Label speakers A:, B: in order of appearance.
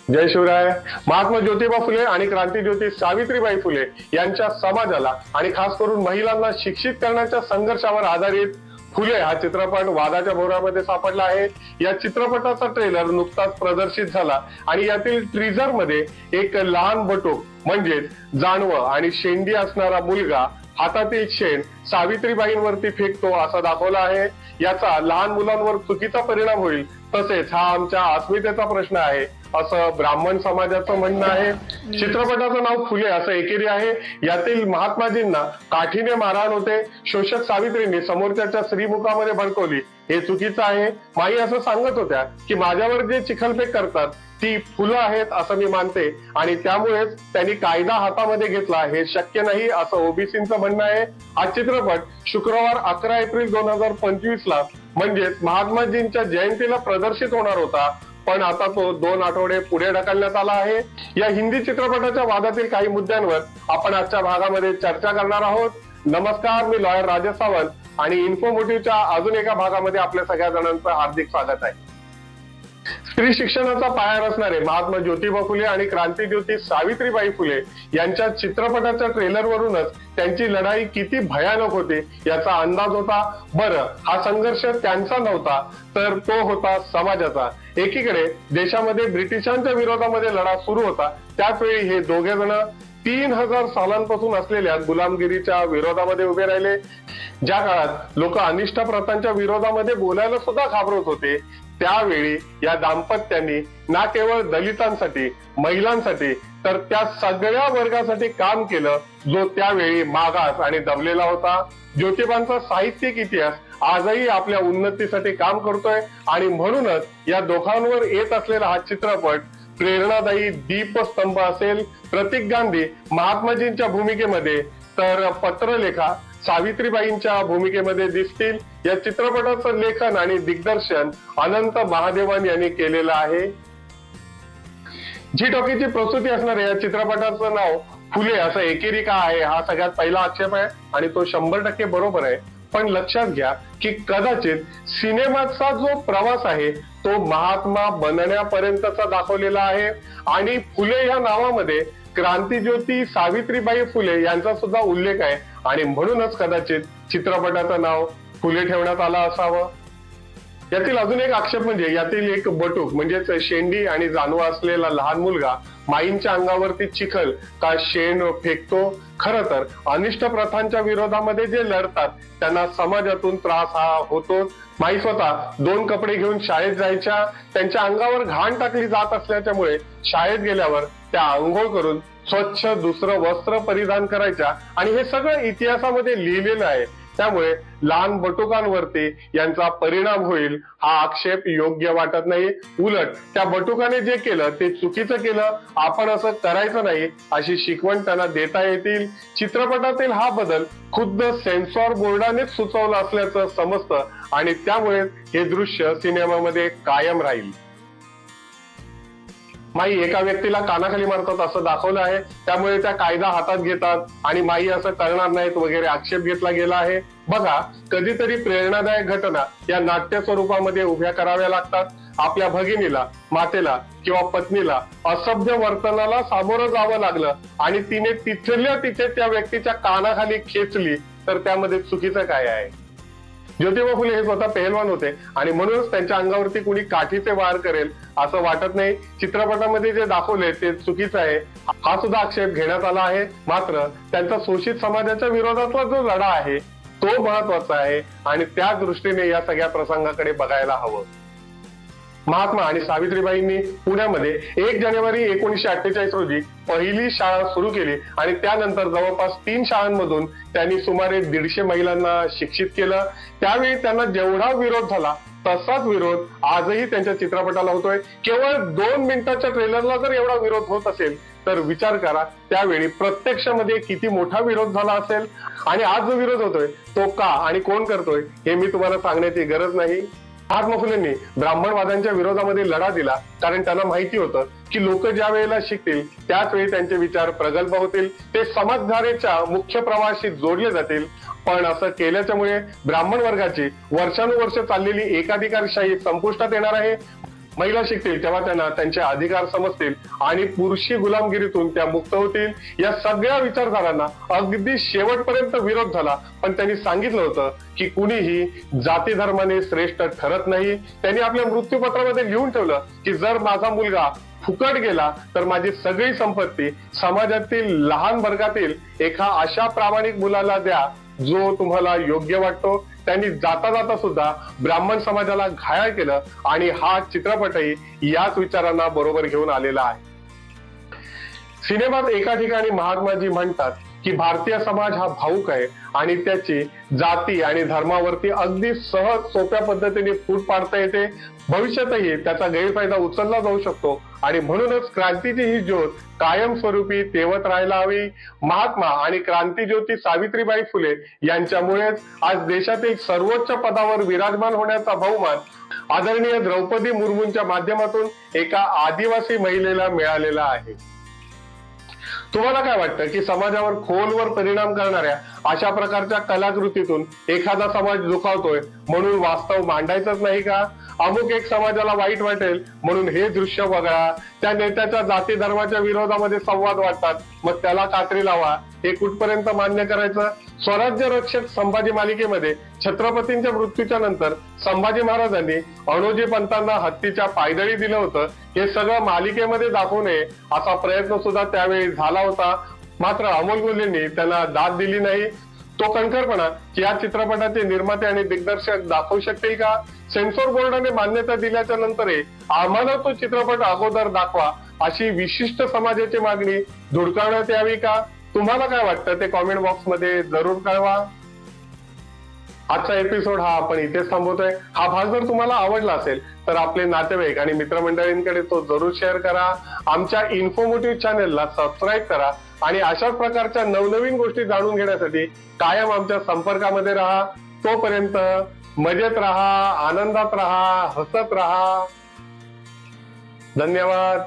A: जय शिवराय। महात्मा ज्योतिबा फुले आणि क्रांतीज्योती सावित्रीबाई फुले यांच्या समाजाला आणि खास करून महिलांना शिक्षित करण्याच्या संघर्षावर आधारित फुले हा चित्रपट वादाच्या भोवऱ्यामध्ये सापडला आहे। या चित्रपटाचा ट्रेलर नुकताच प्रदर्शित झाला आणि यातील टीझर मध्ये एक लहान बटूक म्हणजेच जानवं आणि शेंडी असणारा मुलगा हातातील शेण सावित्रीबाईंवरती फेकतो असं दाखवलं आहे। याचा लहान मुलांवर चुकीचा परिणाम होईल, तसेच हा आमच्या अस्मितेचा प्रश्न आहे असं ब्राह्मण समाजाचं म्हणणं आहे। चित्रपटाचं नाव फुले असं एकेरी आहे। यातील महात्माजींना काठीने मारहाण होते, शोषक सावित्रींनी समोरच्याच्या श्रीमुखामध्ये भडकवली, हे चुकीचं आहे। माई असं सांगत होत्या की माझ्यावर जे चिखलफेक करतात ती फुलं आहेत असं मी मानते आणि त्यामुळेच त्यांनी कायदा हातामध्ये घेतला, हे शक्य नाही असं ओबीसींचं म्हणणं आहे। हा चित्रपट शुक्रवार 11 एप्रिल 2025 ला म्हणजेच महात्माजींच्या जयंतीला प्रदर्शित होणार होता, पण आता तो 2 आठवडे पुढे ढकलण्यात आला आहे। या हिंदी चित्रपटाच्या वादातील काही मुद्द्यांवर आपण आजच्या भागामध्ये चर्चा करणार आहोत। नमस्कार, मी लॉयर राजेश सावंत आणि इन्फोमोटिव्हच्या अजून एका भागामध्ये आपल्या सगळ्या जणांचं हार्दिक स्वागत आहे। स्त्री शिक्षणाचा पाया रचणारे महात्मा ज्योतिबा फुले आणि क्रांतीज्योती सावित्रीबाई फुले यांच्या चित्रपटाच्या ट्रेलरवरूनच त्यांची लढाई किती भयानक होती याचा अंदाज होता। बरं, हा संघर्ष त्यांचा नव्हता तर तो होता समाजाचा। एकीकडे देशामध्ये ब्रिटिशांच्या विरोधामध्ये लढा सुरू होता, त्याच वेळी हे दोघे जण 3000 सालांपासून असलेल्या गुलामगिरीच्या विरोधामध्ये उभे राहिले। ज्या काळात लोक अनिष्ट प्रथांच्या विरोधामध्ये बोलायला सुद्धा घाबरत होते, त्यावेळी या दाम्पत्यांनी ना केवळ दलितांसाठी, महिलांसाठी तर त्या सगळ्या वर्गासाठी काम केलं जो त्यावेळी मागास आणि दबलेला होता। ज्योतिबांचा साहित्यिक इतिहास आजही आपल्या उन्नतीसाठी काम करतोय आणि म्हणूनच या दोघांवर येत असलेला हा चित्रपट प्रेरणादायी दीपस्तंभ असेल। प्रतीक गांधी महात्माजींच्या भूमिकेमध्ये तर पत्रलेखा सावित्रीबाईंच्या भूमिकेमध्ये दिसतील। या चित्रपटाचं लेखन आणि दिग्दर्शन अनंत महादेवन यांनी केलेलं आहे। झी टॉकीजची प्रस्तुती असणाऱ्या या चित्रपटाचं नाव फुले असं एकेरी का आहे, हा सगळ्यात पहिला आक्षेप आहे आणि तो 100% बरोबर आहे। पण लक्षात घ्या की कदाचित सिनेमाचा जो प्रवास आहे तो महात्मा बनण्यापर्यंतचा दाखवलेला आहे आणि फुले या नावामध्ये क्रांतीज्योती सावित्रीबाई फुले यांचा सुद्धा उल्लेख आहे आणि म्हणूनच कदाचित चित्रपटाचं नाव फुले ठेवण्यात आलं असावं। यातील अजून एक आक्षेप म्हणजे यातील एक बटूक म्हणजेच शेंडी आणि जानवा असलेला लहान मुलगा माईंच्या अंगावरती चिखल का शेण फेकतो। खरं तर अनिष्ट प्रथांच्या विरोधामध्ये जे लढतात त्यांना समाजातून त्रास हा होतो। माई स्वतः 2 कपडे घेऊन शाळेत जायच्या, त्यांच्या अंगावर घाण टाकली जात असल्याच्यामुळे शाळेत गेल्यावर त्या आंघोळ करून स्वच्छ दुसरं वस्त्र परिधान करायच्या आणि हे सगळं इतिहासामध्ये लिहिलेलं आहे। त्यामुळे लहान बटुकांवरती यांचा परिणाम होईल हा आक्षेप योग्य वाटत नाही। उलट त्या बटुकाने जे केलं ते चुकीचं केलं, आपण असं करायचं नाही अशी शिकवण त्यांना देता येतील। चित्रपटातील हा बदल खुद्द सेन्सॉर बोर्डानेच सुचवलं असल्याचं समजतं आणि त्यामुळे हे दृश्य सिनेमामध्ये कायम राहील। माई एका व्यक्तीला कानाखाली मारतात असं दाखवलं आहे, त्यामुळे त्या कायदा हातात घेतात आणि माई असं करणार नाहीत वगैरे आक्षेप घेतला गेला आहे। बघा, कधीतरी प्रेरणादायक घटना या नाट्य स्वरूपामध्ये उभ्या कराव्या लागतात। आपल्या भगिनीला, मातेला किंवा पत्नीला असभ्य वर्तनाला सामोरं जावं लागलं आणि तिने तिथे त्या व्यक्तीच्या कानाखाली खेचली तर त्यामध्ये चुकीचं काय आहे? ज्योतिबा फुले हे स्वतः पेहलवान होते आणि म्हणूनच त्यांच्या अंगावरती कुणी काठीचे वार करेल असं वाटत नाही। चित्रपटामध्ये जे दाखवले ते चुकीचं आहे हा सुद्धा आक्षेप घेण्यात आला आहे। मात्र त्यांचा शोषित समाजाच्या विरोधातला जो लढा आहे तो महत्वाचा आहे आणि त्या दृष्टीने या सगळ्या प्रसंगाकडे बघायला हवं। महात्मा आणि सावित्रीबाईंनी पुण्यामध्ये 1 जानेवारी 1948 रोजी पहिली शाळा सुरू केली आणि त्यानंतर जवळपास 3 शाळांमधून त्यांनी सुमारे 150 महिलांना शिक्षित केलं। त्यावेळी त्यांना जेवढा विरोध झाला तसाच विरोध आजही त्यांच्या चित्रपटाला होतोय। केवळ 2 मिनिटाच्या ट्रेलरला जर एवढा विरोध होत असेल तर विचार करा त्यावेळी प्रत्यक्षामध्ये किती मोठा विरोध झाला असेल आणि आज जो विरोध होतोय तो का आणि कोण करतोय हे मी तुम्हाला सांगण्याची गरज नाही। महात्मा फुलेंनी ब्राह्मणवादांच्या विरोधामध्ये लढा दिला कारण त्यांना माहिती होतं की लोक ज्या वेळेला शिकतील त्याच वेळी त्यांचे विचार प्रगल्भ होतील, ते समाजधारेच्या मुख्य प्रवाहाशी जोडले जातील। पण असं केल्याच्यामुळे ब्राह्मण वर्गाची वर्षानुवर्ष चाललेली एकाधिकारशाही संपुष्टात येणार आहे। महिला शिकतील तेव्हा त्यांना त्यांचे अधिकार समजतील आणि पुरुषी गुलामगिरीतून त्या मुक्त होतील. या सगळ्या विचारधारांना अगदी शेवटपर्यंत विरोध झाला, पण त्यांनी सांगितलं होतं की कुणीही जाती धर्माने श्रेष्ठ ठरत नाही. त्यांनी आपल्या मृत्यूपत्रामध्ये लिहून ठेवलं की जर माझा मुलगा फुकट गेला तर माझी सगळी संपत्ती समाजातील लहान वर्गातील एका अशा प्रामाणिक मुलाला द्या जो तुम्हाला योग्य वाटतो. त्यांनी जाता जाता सुद्धा ब्राह्मण समाजाला घायल केलं आणि हा चित्रपटही याच विचारांना बरोबर घेऊन आलेला आहे. सिनेमात एका ठिकाणी महात्माजी म्हणतात की भारतीय समाज हा भावुक आहे आणि त्याची जाती आणि धर्मावरती अगदी सहज सोप्या पद्धतीने फूट पाडता येते. भविष्यातही त्याचा गैरफायदा उचलला जाऊ शकतो आणि म्हणूनच क्रांतीची ही ज्योत कायमस्वरूपी तेवत राहायला हवी. महात्मा आणि क्रांतीज्योती सावित्रीबाई फुले यांच्यामुळेच आज देशातील सर्वोच्च पदावर विराजमान होण्याचा बहुमान आदरणीय द्रौपदी मुर्मूंच्या माध्यमातून एका आदिवासी महिलेला मिळालेला आहे. तुम्हाला काय वाटतं की समाजावर खोलवर परिणाम करणाऱ्या अशा प्रकारच्या कलाकृतीतून एखादा समाज दुखावतोय म्हणून वास्तव मांडायचंच नाही का? अमुक एक समाजाला वाईट वाटेल म्हणून हे दृश्य वगळा. त्या नेत्याच्या जाती धर्माच्या विरोधामध्ये संवाद वाटतात, मग त्याला कात्री लावा. हे कुठपर्यंत मान्य करायचं? स्वराज्य रक्षक संभाजी मालिकेमध्ये छत्रपतींच्या मृत्यूच्या नंतर संभाजी महाराजांनी अणोजी पंतांना हत्तीच्या पायदळी दिलं होतं. हे सगळं मालिकेमध्ये दाखवू नये असा प्रयत्न सुद्धा त्यावेळी झाला होता, मात्र अमोल कोल्हेंनी त्यांना दाद दिली नाही. तो कणखरपणा या चित्रपटाचे निर्माते आणि दिग्दर्शक दाखवू शकतील का? सेन्सॉर बोर्डाने मान्यता दिल्याच्या नंतरही आम्हाला तो चित्रपट अगोदर दाखवा अशी विशिष्ट समाजाची मागणी धुडकावण्यात यावी का? तुम्हाला काय वाटतं ते कॉमेंट बॉक्स मध्ये जरूर कळवा. आजचा एपिसोड हा आपण इथेच थांबवतोय. हा भाग जर तुम्हाला आवडला असेल तर आपले नातेवाईक आणि मित्रमंडळींकडे तो जरूर शेअर करा. आमच्या इन्फॉर्मेटिव्ह चॅनेलला सबस्क्राईब करा आणि अशाच प्रकारच्या नवनवीन गोष्टी जाणून घेण्यासाठी कायम आमच्या संपर्कामध्ये राहा. तोपर्यंत मजेत राहा, आनंदात राहा, हसत राहा. धन्यवाद.